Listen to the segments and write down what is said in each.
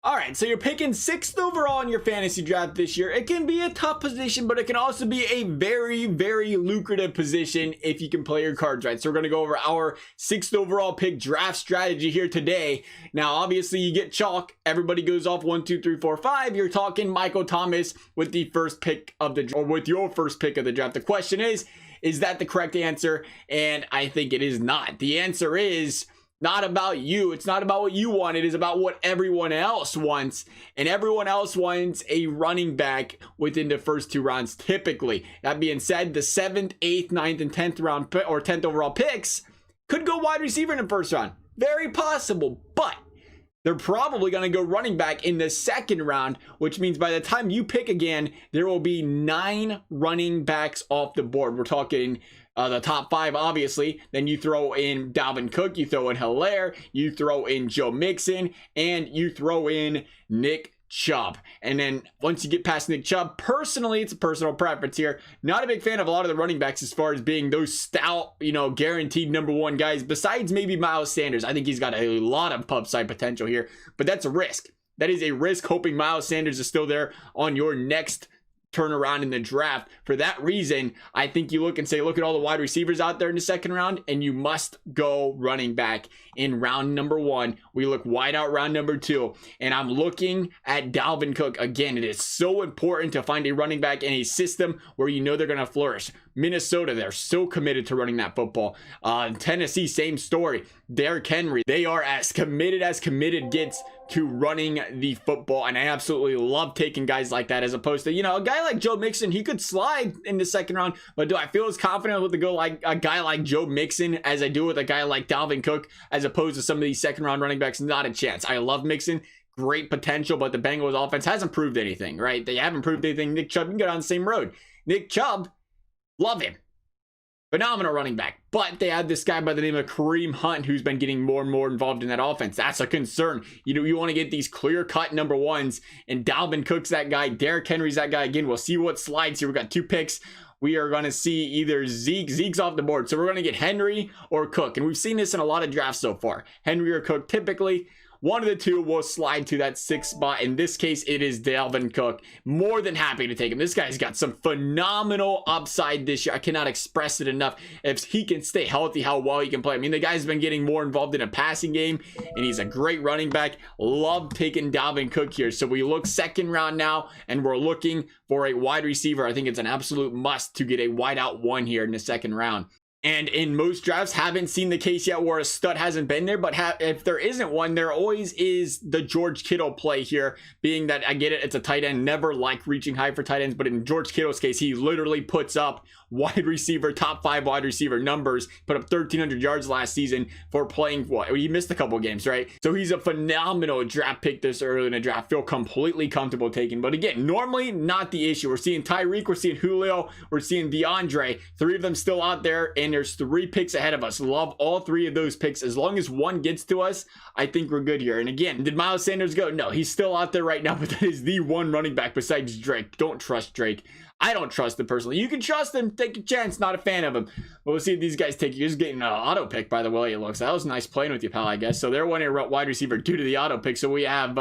All right, so you're picking 6th overall in your fantasy draft this year. It can be a tough position, but it can also be a very, very lucrative position if you can play your cards right. So we're going to go over our 6th overall pick draft strategy here today. Now, obviously, you get chalk. Everybody goes off 1, 2, 3, 4, 5. You're talking Michael Thomas with the first pick of the or with your first pick of the draft. The question is that the correct answer? And I think it is not. The answer is not about you. It's not about what you want. It is about what everyone else wants. And everyone else wants a running back within the first 2 rounds typically. That being said, the 7th, 8th, 9th, and 10th round or 10th overall picks could go wide receiver in the first round. Very possible, but they're probably going to go running back in the 2nd round, which means by the time you pick again, there will be 9 running backs off the board. We're talking the top 5, obviously. Then you throw in Dalvin Cook, you throw in Hilaire, you throw in Joe Mixon, and you throw in Nick Chubb. And then once you get past Nick Chubb, personally, it's a personal preference here. Not a big fan of a lot of the running backs as far as being those stout, guaranteed number 1 guys, besides maybe Miles Sanders. I think he's got a lot of upside potential here, but that's a risk. That is a risk, hoping Miles Sanders is still there on your next turnaround in the draft. For that reason, I think you look and say, look at all the wide receivers out there in the 2nd round, and you must go running back in round number 1. We look wide out round number 2, and I'm looking at Dalvin Cook. Again, it is so important to find a running back in a system where you know they're going to flourish. Minnesota, they're so committed to running that football. Tennessee, same story. Derrick Henry, they are as committed gets to running the football, and I absolutely love taking guys like that as opposed to, a guy like Joe Mixon. He could slide in the 2nd round, but do I feel as confident with a guy like Joe Mixon as I do with a guy like Dalvin Cook as opposed to some of these 2nd round running backs? Not a chance. I love Mixon, great potential, but the Bengals offense hasn't proved anything, right? They haven't proved anything. Nick Chubb, you can get on the same road. Nick Chubb, love him. Phenomenal running back, but they had this guy by the name of Kareem Hunt who's been getting more and more involved in that offense. That's a concern. You want to get these clear-cut number 1s, and Dalvin Cook's that guy. Derrick Henry's that guy. Again, we'll see what slides here. We got 2 picks. We are going to see either Zeke's off the board, so we're going to get Henry or Cook, and we've seen this in a lot of drafts so far. Henry or Cook, typically one of the 2 will slide to that 6th spot. In this case, it is Dalvin Cook. More than happy to take him. This guy's got some phenomenal upside this year. I cannot express it enough. If he can stay healthy, how well he can play. I mean, the guy's been getting more involved in a passing game, and he's a great running back. Love taking Dalvin Cook here. So we look 2nd round now, and we're looking for a wide receiver. I think it's an absolute must to get a wide out 1 here in the 2nd round. And in most drafts, haven't seen the case yet where a stud hasn't been there, but if there isn't one, there always is the George Kittle play here, being that I get it, it's a tight end, never like reaching high for tight ends, but in George Kittle's case, he literally puts up wide receiver, top 5 wide receiver numbers, put up 1,300 yards last season for playing what? He missed a couple games, right? So he's a phenomenal draft pick this early in the draft. Feel completely comfortable taking, but again, normally not the issue. We're seeing Tyreek, we're seeing Julio, we're seeing DeAndre, 3 of them still out there, and there's 3 picks ahead of us. Love all 3 of those picks. As long as one gets to us, I think we're good here. And again, did Miles Sanders go? No, he's still out there right now, but that is the one running back besides Drake. Don't trust Drake. I don't trust him personally. You can trust him. Take a chance. Not a fan of him. But we'll see if these guys take. You're just getting an auto pick, by the way. It looks. That was nice playing with you, pal, I guess. So they're one wide receiver due to the auto pick. So we have,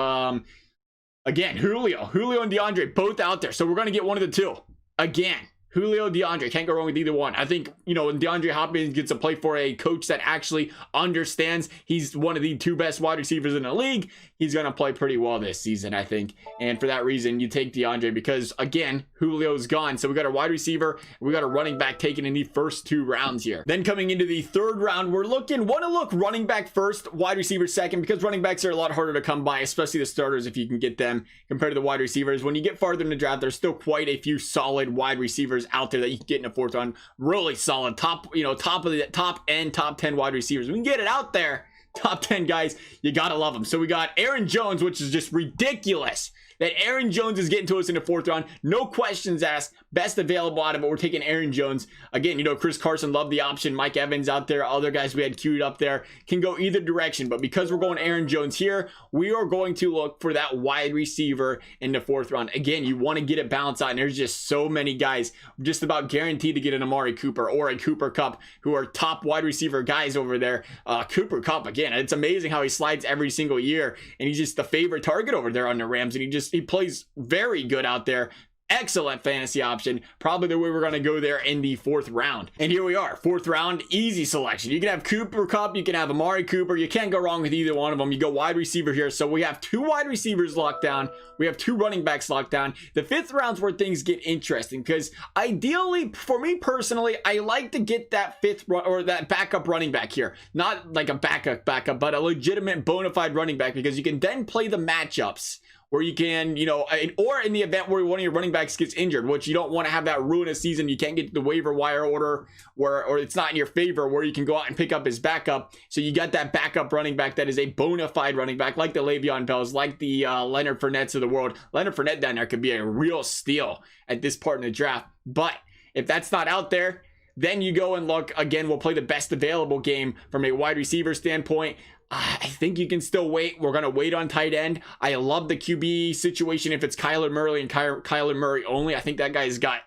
again, Julio and DeAndre both out there. So we're going to get one of the 2. Again, Julio, DeAndre, can't go wrong with either one. I think, when DeAndre Hopkins gets to play for a coach that actually understands he's one of the 2 best wide receivers in the league, he's going to play pretty well this season, I think. And for that reason, you take DeAndre because, again, Julio's gone. So we got a wide receiver, we got a running back taken in the first 2 rounds here. Then coming into the 3rd round, we're want to look running back first, wide receiver second, because running backs are a lot harder to come by, especially the starters if you can get them compared to the wide receivers. When you get farther in the draft, there's still quite a few solid wide receivers out there that you can get in a 4th round. Really solid top of the top end, top 10 wide receivers. We can get it out there. Top 10 guys, you gotta love them. So we got Aaron Jones, which is just ridiculous that Aaron Jones is getting to us in the 4th round. No questions asked. Best available out of it. We're taking Aaron Jones. Again, you know, Chris Carson loved the option. Mike Evans out there. Other guys we had queued up there can go either direction. But because we're going Aaron Jones here, we are going to look for that wide receiver in the 4th round. Again, you want to get it balanced out. And there's just so many guys just about guaranteed to get an Amari Cooper or a Cooper Kupp who are top wide receiver guys over there. Cooper Kupp, again, it's amazing how he slides every single year. And he's just the favorite target over there on the Rams. And he plays very good out there. Excellent fantasy option. Probably the way we're going to go there in the 4th round. And here we are, 4th round, easy selection. You can have Cooper Kupp, you can have Amari Cooper. You can't go wrong with either one of them. You go wide receiver here. So we have 2 wide receivers locked down. We have 2 running backs locked down. The 5th round's where things get interesting because ideally, for me personally, I like to get that 5th or that backup running back here. Not like a backup, but a legitimate bona fide running back because you can then play the matchups where you can, you know, or in the event where one of your running backs gets injured, which you don't want to have that ruin a season. You can't get the waiver wire order or it's not in your favor where you can go out and pick up his backup. So you got that backup running back that is a bona fide running back like the Le'Veon Bells, like the Leonard Fournettes of the world. Leonard Fournette down there could be a real steal at this part in the draft. But if that's not out there, then you go and look, again, we'll play the best available game from a wide receiver standpoint. I think you can still wait. We're going to wait on tight end. I love the QB situation if it's Kyler Murray and Kyler Murray only. I think that guy's got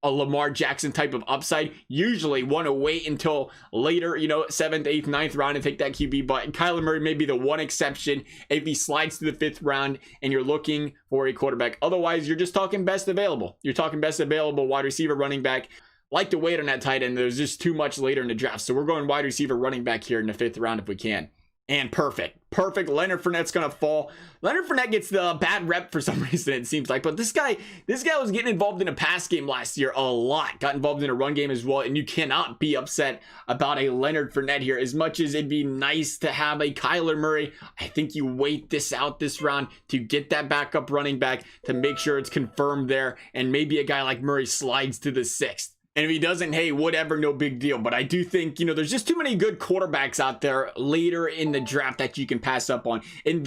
a Lamar Jackson type of upside. Usually want to wait until later, you know, 7th, 8th, 9th round and take that QB. But Kyler Murray may be the one exception if he slides to the 5th round and you're looking for a quarterback. Otherwise, you're just talking best available. You're talking best available wide receiver, running back. Like to wait on that tight end. There's just too much later in the draft. So we're going wide receiver, running back here in the 5th round if we can. And perfect. Leonard Fournette's gonna fall. Leonard Fournette gets the bad rep for some reason, it seems like. But this guy was getting involved in a pass game last year a lot. Got involved in a run game as well. And you cannot be upset about a Leonard Fournette here. As much as it'd be nice to have a Kyler Murray, I think you wait this out this round to get that backup running back to make sure it's confirmed there. And maybe a guy like Murray slides to the 6th. And if he doesn't, hey, whatever, no big deal. But I do think, you know, there's just too many good quarterbacks out there later in the draft that you can pass up on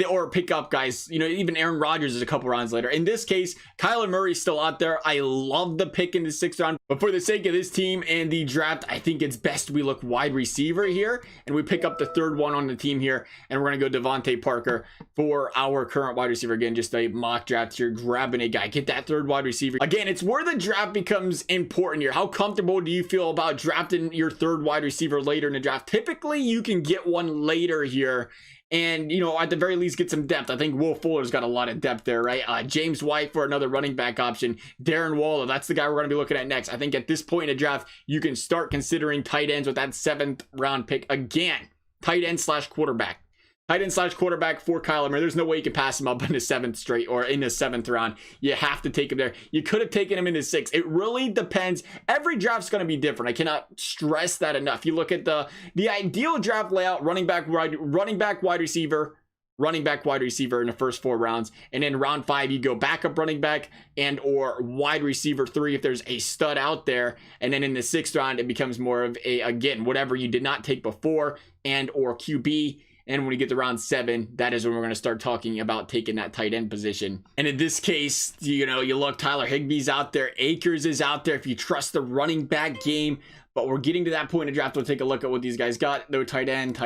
or pick up guys. You know, even Aaron Rodgers is a couple rounds later. In this case, Kyler Murray's still out there. I love the pick in the 6th round. But for the sake of this team and the draft, I think it's best we look wide receiver here. And we pick up the 3rd one on the team here. And we're going to go Devontae Parker for our current wide receiver. Again, just a mock draft here, grabbing a guy. Get that 3rd wide receiver. Again, it's where the draft becomes important here. How comfortable do you feel about drafting your 3rd wide receiver later in the draft? Typically, you can get one later here and, you know, at the very least get some depth. I think Will Fuller's got a lot of depth there, right? James White for another running back option. Darren Waller, that's the guy we're going to be looking at next. I think at this point in the draft, you can start considering tight ends with that 7th round pick. Again, tight end / quarterback. Tight end / quarterback for Kyler Murray. There's no way you can pass him up in the 7th straight or in the 7th round. You have to take him there. You could have taken him in the 6th. It really depends. Every draft's going to be different. I cannot stress that enough. You look at the ideal draft layout: running back, wide receiver in the first 4 rounds, and then round 5 you go backup running back and or wide receiver 3 if there's a stud out there, and then in the 6th round it becomes more of a, again, whatever you did not take before and or QB. And when we get to round 7, that is when we're going to start talking about taking that tight end position. And in this case, you know, you look, Tyler Higbee's out there. Akers is out there if you trust the running back game. But we're getting to that point in the draft. We'll take a look at what these guys got. No tight end,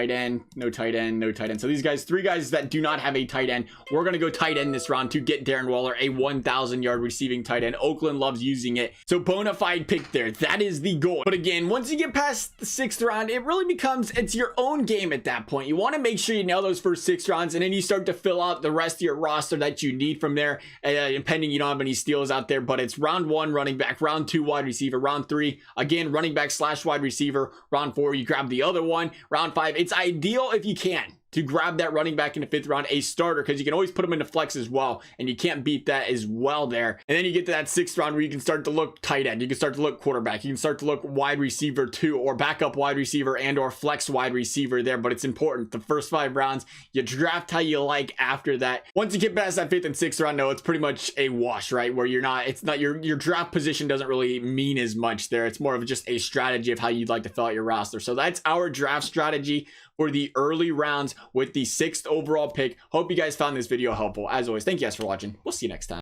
no tight end, no tight end. So these guys, 3 guys that do not have a tight end. We're going to go tight end this round to get Darren Waller, a 1,000-yard receiving tight end. Oakland loves using it. So bona fide pick there. That is the goal. But again, once you get past the 6th round, it really becomes, it's your own game at that point. You want to make sure you nail those first 6 rounds, and then you start to fill out the rest of your roster that you need from there, pending you don't have any steals out there. But it's round 1, running back, round 2, wide receiver, round 3, again, running back / wide receiver, round 4 you grab the other one, round 5 it's ideal if you can to grab that running back in the 5th round, a starter, because you can always put them into flex as well, and you can't beat that as well there. And then you get to that 6th round where you can start to look tight end, you can start to look quarterback, you can start to look wide receiver 2 or backup wide receiver and or flex wide receiver there. But it's important, the first 5 rounds you draft how you like. After that, once you get past that 5th and 6th round, no, it's pretty much a wash, right? Where it's not your draft position doesn't really mean as much there. It's more of just a strategy of how you'd like to fill out your roster. So that's our draft strategy for the early rounds with the 6th overall pick. Hope you guys found this video helpful. As always, thank you guys for watching. We'll see you next time.